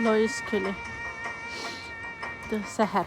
Lois Kelly. Səhər.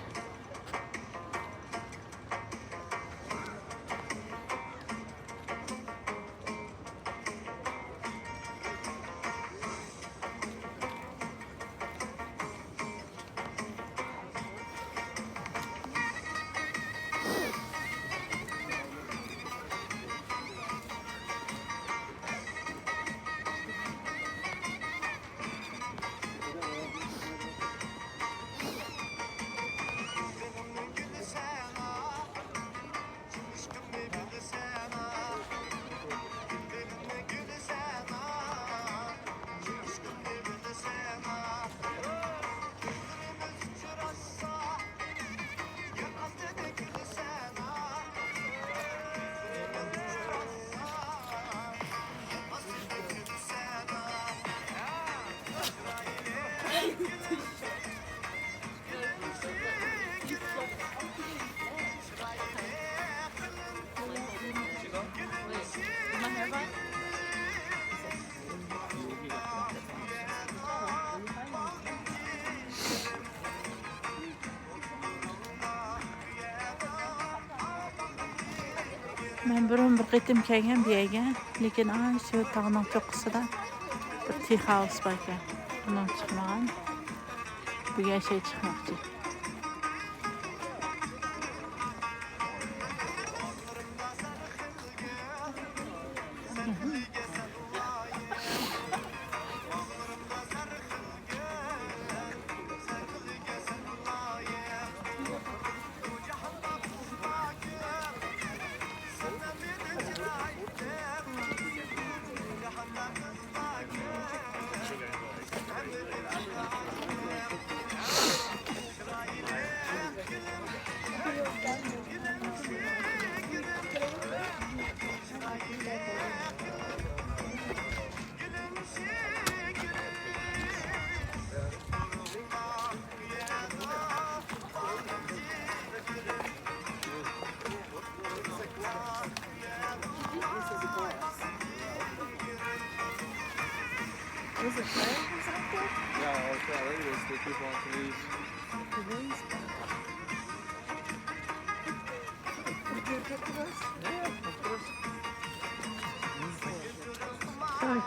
Ben burun bir qitim kelgan bu yerga, lekin shu tog'ning cho'qqisida bir tea house bor ekan. Bundan chiqmagan. Bu yerga chiqmoqchi. Is it flowers out there? Yeah, okay, I think it's the people on trees. The wings? Did you get to us? Yeah, of course. Sorry.